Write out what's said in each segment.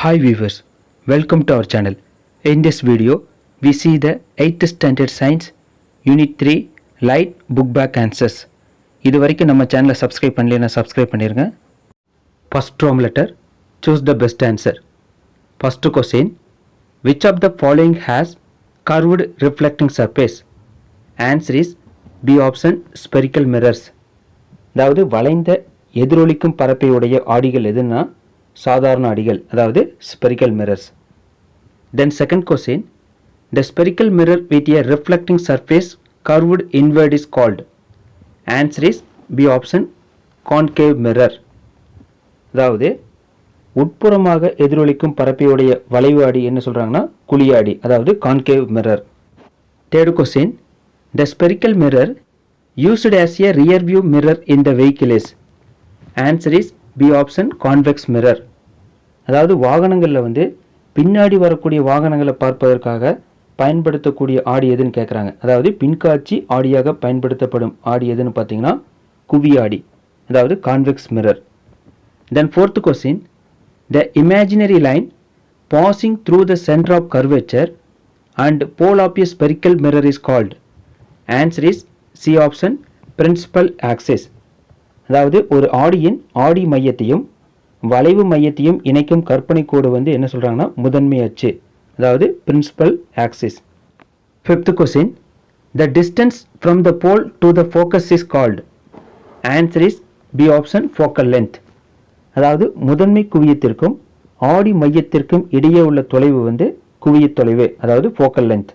Hi viewers, welcome to our channel. In this video, we see the 8th standard science unit 3 light book back answers. இது வரைக்கும் நம்ம சேனலை subscribe பண்ணலைன்னா subscribe பண்ணிருங்க. First room letter, choose the best answer. First question, which of the following has curved reflecting surface? Answer is B option, spherical mirrors. அதாவது வளைந்த எதிரொலிக்கும் பரப்பை உடைய ஆடிகள் எதுன்னா சாதாரண ஆடிகள், அதாவது spherical mirrors. Then second question, the spherical mirror with a reflecting surface curved inward is called. Answer is B option, concave mirror. அதாவது உட்புறமாக எதிரொலிக்கும் பரப்பையுடைய வளைவு ஆடி என்ன சொல்றாங்கன்னா குழியாடி, அதாவது concave mirror. Third question, the spherical mirror used as a rear view mirror in the vehicle is. Answer is B option, convex mirror. அதாவது வாகனங்களில் வந்து பின்னாடி வரக்கூடிய வாகனங்களை பார்ப்பதற்காக பயன்படுத்தக்கூடிய ஆடி எதுன்னு கேட்குறாங்க. அதாவது பின்காட்சி ஆடியாக பயன்படுத்தப்படும் ஆடி எதுன்னு பார்த்தீங்கன்னா குவி ஆடி, அதாவது convex mirror. Then fourth question, the imaginary line passing through the centre of curvature and pole of a spherical mirror is called. Answer is C option, principal axis. அதாவது ஒரு ஆடியின் ஆடி மையத்தையும் வளைவு மையத்தையும் இணைக்கும் கற்பனை கோடு வந்து என்ன சொல்கிறாங்கன்னா முதன்மை அச்சு, அதாவது principal axis. Fifth question, the distance from the pole to the focus is called. Answer is B option, focal length. அதாவது முதன்மை குவியத்திற்கும் ஆடி மையத்திற்கும் இடையே உள்ள தொலைவு வந்து குவிய தொலைவு, அதாவது focal length.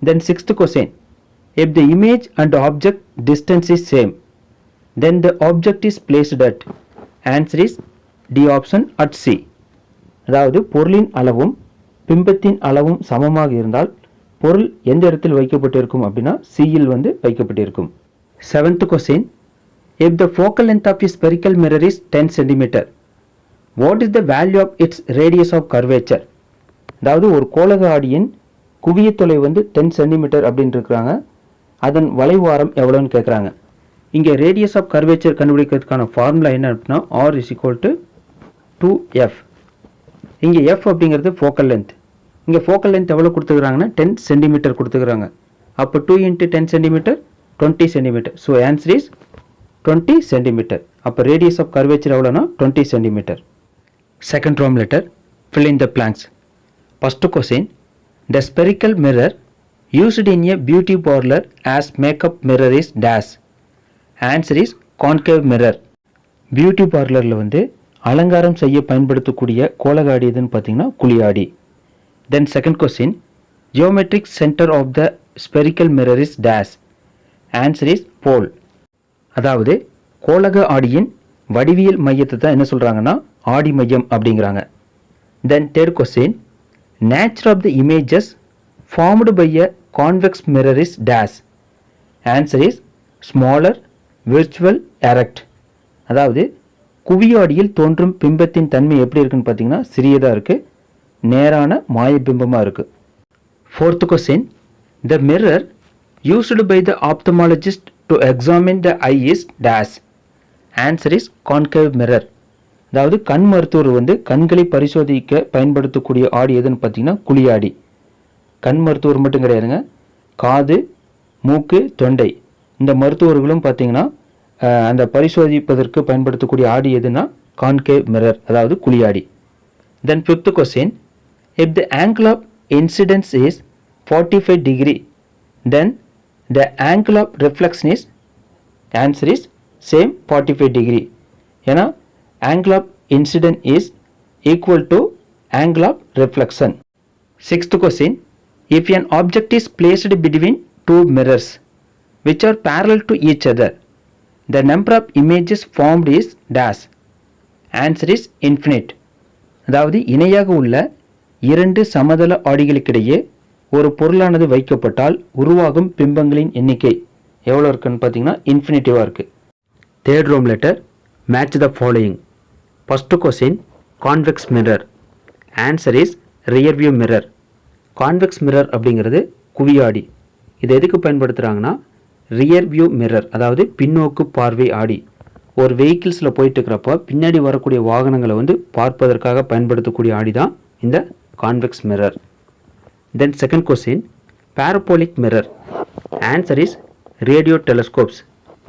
Then sixth question, if the image and object distance is same, then the object is placed at. Answer is D option, at C. அதாவது பொருளின் அளவும் பிம்பத்தின் அளவும் சமமாக இருந்தால் பொருள் எந்த இடத்தில் வைக்கப்பட்டிருக்கும் அப்படின்னா சியில் வந்து வைக்கப்பட்டிருக்கும். Seventh question, if the focal length of a spherical mirror is 10 cm, what is the value of its radius of curvature? அதாவது ஒரு கோளக ஆடியின் குவிய தொலைவு வந்து 10 cm அப்படின்னு இருக்கிறாங்க, அதன் வளைவாரம் எவ்வளோன்னு கேட்குறாங்க. இங்கே ரேடியஸ் ஆஃப் கர்வேச்சர் கண்டுபிடிக்கிறதுக்கான ஃபார்முலா என்ன அப்படின்னா R is equal to 2F. இங்கே F அப்படிங்கிறது ஃபோக்கல் லென்த். இங்கே ஃபோக்கல் லென்த் எவ்வளோ கொடுத்துக்கிறாங்கன்னா 10 cm கொடுத்துக்கிறாங்க. அப்போ 2 × 10 cm 20 cm. So answer is 20 cm. அப்போ ரேடியஸ் ஆஃப் கர்வேச்சர் எவ்வளோனா 20 cm. Second rome letter, fill in the blanks. First question, the spherical mirror used in a beauty parlor as makeup mirror is dash. Answer is concave mirror. Beauty பார்லரில் வந்து அலங்காரம் செய்ய பயன்படுத்தக்கூடிய கோளக ஆடி எதுன்னு பார்த்தீங்கன்னா குழியாடி. Then second question, geometric centre of the spherical mirror is dash. Answer is pole. அதாவது கோளக ஆடியின் வடிவியல் மையத்தை தான் என்ன சொல்கிறாங்கன்னா ஆடி மையம் அப்படிங்கிறாங்க. Then third question, nature of the images formed by a convex mirror is dash. Answer is smaller, virtual, erect. அதாவது குவியாடியில் தோன்றும் பிம்பத்தின் தன்மை எப்படி இருக்குன்னு பார்த்தீங்கன்னா சிறியதாக இருக்குது, நேரான மாய பிம்பமாக இருக்குது. Fourth question, the mirror used by the ophthalmologist to examine the eye is dash. Answer is concave mirror. அதாவது கண் மருத்துவர் வந்து கண்களை பரிசோதிக்க பயன்படுத்தக்கூடிய ஆடி எதுன்னு பார்த்தீங்கன்னா குழியாடி. கண் மருத்துவர் மட்டும் கிடையாதுங்க, காது, மூக்கு, தொண்டை இந்த மருத்துவர்களும் பார்த்தீங்கன்னா அந்த பரிசோதிப்பதற்கு பயன்படுத்தக்கூடிய ஆடி எதுனா கான்கேவ் மிரர், அதாவது குழியாடி. Then fifth question, if the angle of incidence is 45 degree, then the angle of reflection is. Answer is same 45 degree. ஏன்னா angle of incidence is equal to angle of reflection. Sixth question, if an object is placed between two mirrors which are parallel to each other, the number of images formed is dash. Answer is infinite. அதாவது இணையாக உள்ள இரண்டு சமதள ஆடிகளுக்கிடையே ஒரு பொருளானது வைக்கப்பட்டால் உருவாகும் பிம்பங்களின் எண்ணிக்கை எவ்வளோ இருக்குன்னு பார்த்தீங்கன்னா இன்ஃபினிட்டிவாக இருக்குது. Third roman letter, match the following. First question, convex mirror. Answer is rear view mirror. Convex mirror அப்படிங்கிறது குவியாடி. இது எதுக்கு பயன்படுத்துகிறாங்கன்னா ரியர் வியூ மிரர், அதாவது பின்னோக்கு பார்வை ஆடி ஒரு வெஹிக்கிள்ஸில் போயிட்டு இருக்கிறப்போ பின்னாடி வரக்கூடிய வாகனங்களை வந்து பார்ப்பதற்காக பயன்படுத்தக்கூடிய ஆடி தான் இந்த convex mirror. Then second question, parabolic mirror. Answer is radio telescopes.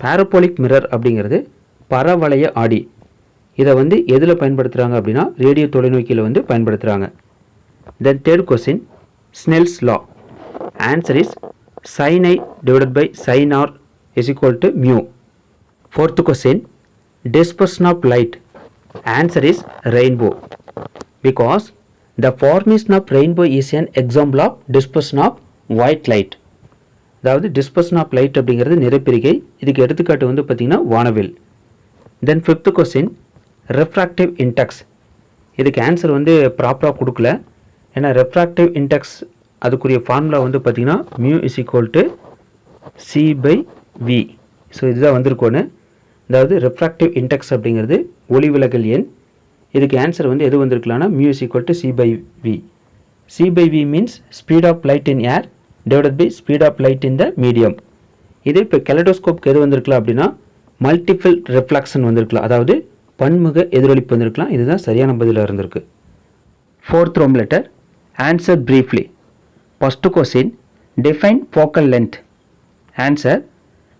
Parabolic mirror அப்படிங்கிறது பரவளைய ஆடி. இதை வந்து எதில் பயன்படுத்துகிறாங்க அப்படின்னா ரேடியோ தொலைநோக்கியில் வந்து பயன்படுத்துகிறாங்க. தென் third question, Snell's law. Answer is sin I divided by sin R is equal to mu. Fourth question, dispersion of light. Answer is rainbow, because the formation of rainbow is an example of dispersion of white light. அதாவது dispersion of light அப்படிங்கிறது நிறப்பிரிகை. இதுக்கு எடுத்துக்காட்டு வந்து பார்த்தீங்கன்னா வானவில். தென் fifth question, refractive index. இதுக்கு answer வந்து ப்ராப்பராக கொடுக்கல. ஏன்னா ரெஃப்ராக்டிவ் இன்டெக்ஸ் அதுக்குரிய ஃபார்முலா வந்து பார்த்தீங்கன்னா mu is equal to C by V. So இதுதான் வந்திருக்கோன்னு. அதாவது ரெஃப்ராக்டிவ் இன்டெக்ஸ் அப்படிங்கிறது ஒளி விலகல் எண். இதுக்கு ஆன்சர் வந்து எது வந்திருக்கலாம்னா mu is equal to C by v. C by v means speed of light in air divided by speed of light in the medium. இதே இப்போ கெலடோஸ்கோப்க்கு எது வந்திருக்கலாம் அப்படின்னா மல்டிபிள் ரிஃப்ளெக்ஷன் வந்திருக்கலாம், அதாவது பன்முக எதிரொலிப்பு வந்திருக்கலாம். இதுதான் சரியான பதிலாக இருந்திருக்கு. Fourth roman letter, answer briefly. First question, define focal length. Answer,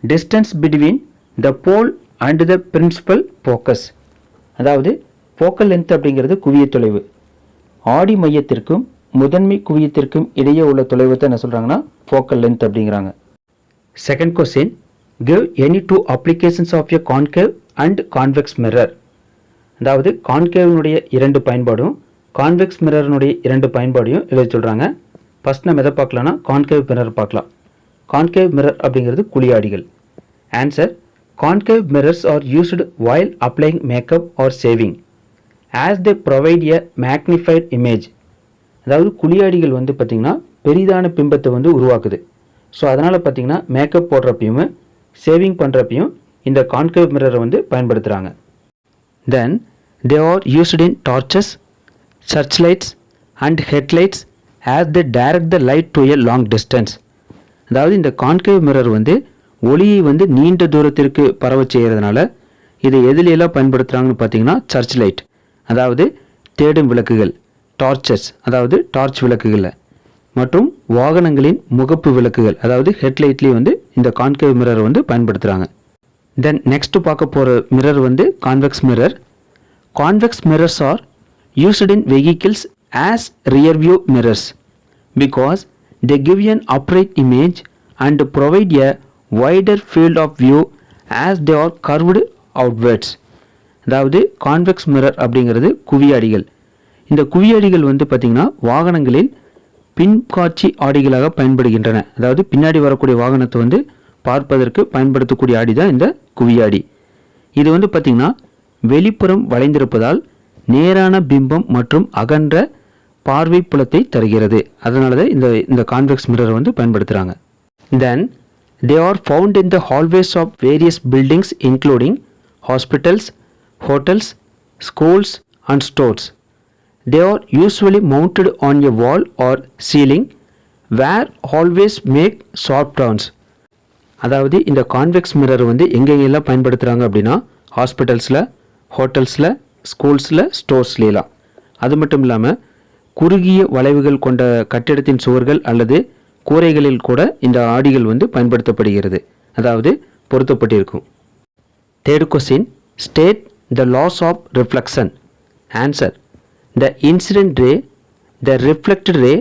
distance between the pole and the principal focus. அதாவது focal length அப்படிங்கிறது குவிய தொலைவு. ஆடி மையத்திற்கும் முதன்மை குவியத்திற்கும் இடையே உள்ள தொலைவை தான் என்ன சொல்கிறாங்கன்னா focal length அப்படிங்கிறாங்க. Second question, give any two applications of a concave and convex mirror. அதாவது கான்கேவ்னுடைய இரண்டு பயன்பாடும் கான்வெக்ஸ் மிரர்னுடைய இரண்டு பயன்பாடையும் எழுத சொல்கிறாங்க. ஃபஸ்ட் நம்ம எதை பார்க்கலாம்னா கான்கேவ் மிரர் பார்க்கலாம். கான்கேவ் மிரர் அப்படிங்கிறது குழியாடிகள். Answer, concave mirrors are used while applying makeup or shaving as they provide a magnified image. அதாவது குழியாடிகள் வந்து பார்த்திங்கன்னா பெரிதான பிம்பத்தை வந்து உருவாக்குது. ஸோ அதனால் பார்த்திங்கன்னா மேக்கப் போடுறப்பையும் சேவிங் பண்ணுறப்பையும் இந்த கான்கேவ் மிரரை வந்து பயன்படுத்துகிறாங்க. Then they are used in torches, search lights and headlights as they direct the light to a long distance. அதாவது இந்த கான்கேவ் மிரர் வந்து ஒளியை வந்து நீண்ட தூரத்திற்கு பரவ செய்கிறதுனால இதை எதிலெல்லாம் பயன்படுத்துகிறாங்கன்னு பார்த்தீங்கன்னா சர்ச் லைட், அதாவது தேடும் விளக்குகள், டார்ச்சஸ் அதாவது டார்ச் விளக்குகள், மற்றும் வாகனங்களின் முகப்பு விளக்குகள் அதாவது ஹெட்லைட்லேயும் வந்து இந்த கான்கேவ் மிரர் வந்து பயன்படுத்துகிறாங்க. தென் நெக்ஸ்ட் பார்க்க போகிற மிரர் வந்து convex mirror. Convex mirrors are used in vehicles as rear view mirrors because they give an upright image and provide a wider field of view as they are curved outwards. அதாவது convex mirror அப்படிங்கிறது குவியாடிகள். இந்த குவியாடிகள் வந்து பார்த்திங்கன்னா வாகனங்களில் பின்காட்சி ஆடிகளாக பயன்படுகின்றன. அதாவது பின்னாடி வரக்கூடிய வாகனத்தை வந்து பார்ப்பதற்கு பயன்படுத்தக்கூடிய ஆடி தான் இந்த குவியாடி. இது வந்து பார்த்திங்கன்னா வெளிப்புறம் வளைந்திருப்பதால் நேரான பிம்பம் மற்றும் அகன்ற பார்வை புலத்தை தருகிறது. அதனால தான் இந்த கான்வெக்ஸ் மிரர் வந்து பயன்படுத்துகிறாங்க. Then they are found in the hallways of various buildings including hospitals, hotels, schools and stores. They are usually mounted on a wall or ceiling where always make sharp turns. அதாவது இந்த convex mirror வந்து எங்கெங்கெல்லாம் பயன்படுத்துகிறாங்க அப்படின்னா ஹாஸ்பிட்டல்ஸில், ஹோட்டல்ஸில், ஸ்கூல்ஸில், ஸ்டோர்ஸ்லாம். அது மட்டும் இல்லாமல் குறுகிய வளைவுகள் கொண்ட கட்டிடத்தின் சுவர்கள் அல்லது கூரைகளில் கூட இந்த ஆடிகள் வந்து பயன்படுத்தப்படுகிறது, அதாவது பொருத்தப்பட்டிருக்கும். Third question, state the laws of reflection. Answer, the incident ray, the reflected ray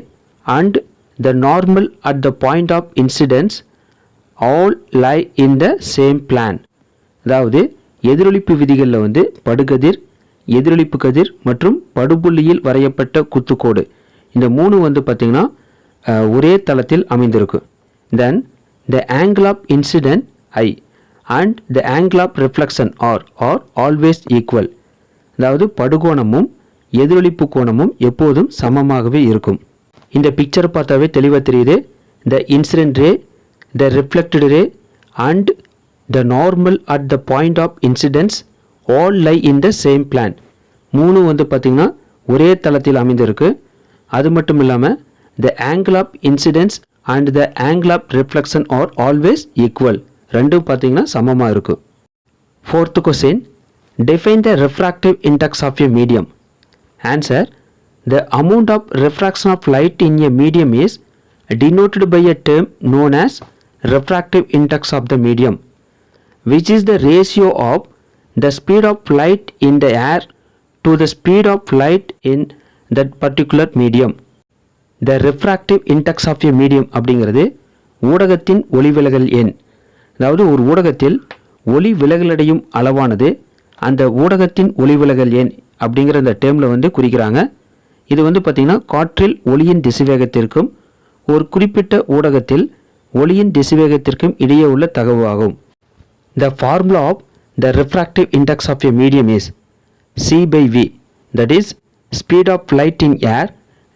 and the normal at the point of incidence all lie in the same plane. அதாவது எதிரொலிப்பு விதிகளில் வந்து படுகதிர், எதிரொலிப்பு கதிர் மற்றும் படுபுள்ளியில் வரையப்பட்ட குத்துக்கோடு இந்த மூணு வந்து பார்த்திங்கன்னா ஒரே தளத்தில் அமைந்திருக்கு. Then the angle of incident I and the angle of reflection R are always equal. அதாவது படுகோணமும் எதிரொலிப்பு கோணமும் எப்போதும் சமமாகவே இருக்கும். இந்த பிக்சர் பார்த்தாவே தெளிவாக தெரியுது. The incident ray, the reflected ray and the normal at the point of incidence all lie in the same plane. மூணு வந்து பார்த்திங்கன்னா ஒரே தளத்தில் அமைந்திருக்கு. அது மட்டும் இல்லாமல் the angle of incidence and the angle of reflection are always equal. ரெண்டும் பார்த்திங்கன்னா சமமாக இருக்கும். Fourth question, define the refractive index of a medium. Answer, the amount of refraction of light in a medium is denoted by a term known as refractive index of the medium, which is the ratio of the speed of light in the air to the speed of light in that particular medium. The refractive index of a medium அப்படிங்கிறது ஊடகத்தின் ஒளிவிலகல் எண். அதாவது ஒரு ஊடகத்தில் ஒளி விலகலடையும் அளவானது அந்த ஊடகத்தின் ஒளிவிலகல் எண் அப்படிங்கிற அந்த டேர்மில் வந்து குறிக்கிறாங்க. இது வந்து பார்த்திங்கன்னா காற்றில் ஒளியின் திசைவேகத்திற்கும் ஒரு குறிப்பிட்ட ஊடகத்தில் ஒளியின் திசைவேகத்திற்கும் இடையே உள்ள தகவு ஆகும். The formula of the refractive index of a medium is C by V, that is speed of light in air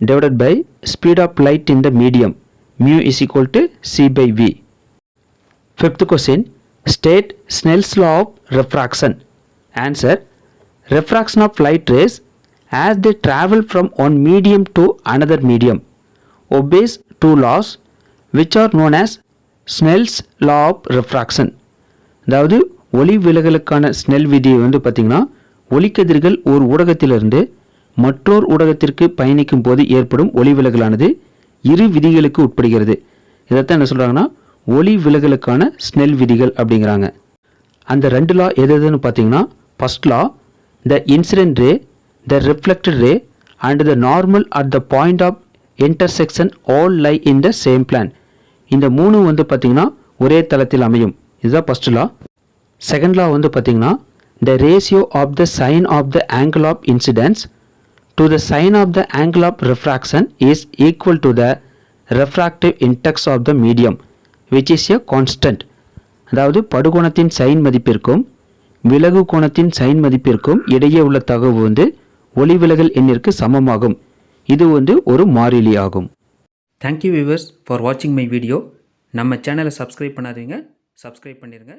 divided by speed of light in the medium. Mu is equal to C by V. Fifth question, state Snell's law of refraction. Answer, refraction of light rays as they travel from one medium to another medium obeys two laws which are known as Snell's law of refraction. அதாவது ஒளி விலகலுக்கான Snell விதியை வந்து பார்த்திங்கன்னா ஒளிக்கதிர்கள் ஒரு ஊடகத்திலிருந்து மற்றொரு ஊடகத்திற்கு பயணிக்கும் போது ஏற்படும் ஒளி விலகலானது இரு விதிகளுக்கு உட்படுகிறது. இதைத்தான் என்ன சொல்கிறாங்கன்னா ஒளி விலகலுக்கான ஸ்னெல் விதிகள் அப்படிங்கிறாங்க. அந்த ரெண்டு லா எதுன்னு பார்த்தீங்கன்னா first law, the incident ray, the reflected ray and the normal at the point of intersection all lie in the same plane. இந்த மூணு வந்து பார்த்திங்கன்னா ஒரே தளத்தில் அமையும். இதுதான் ஃபர்ஸ்ட் லா. செகண்ட் லா வந்து பார்த்திங்கன்னா the ratio of the sine of the angle of incidence to the sine of the angle of refraction is equal to the refractive index of the medium which is a constant. அதாவது படுகோணத்தின் sign மதிப்பிற்கும் விலகு கோணத்தின் sign மதிப்பிற்கும் இடையே உள்ள தகவு வந்து ஒளிவிலகல் எண்ணிற்கு சமமாகும். இது வந்து ஒரு மாறிலி ஆகும். தேங்க்யூ வியூவர்ஸ் ஃபார் வாட்சிங் மை வீடியோ. நம்ம சேனலை சப்ஸ்கிரைப் பண்ணாதீங்க, சப்ஸ்கிரைப் பண்ணிடுங்க.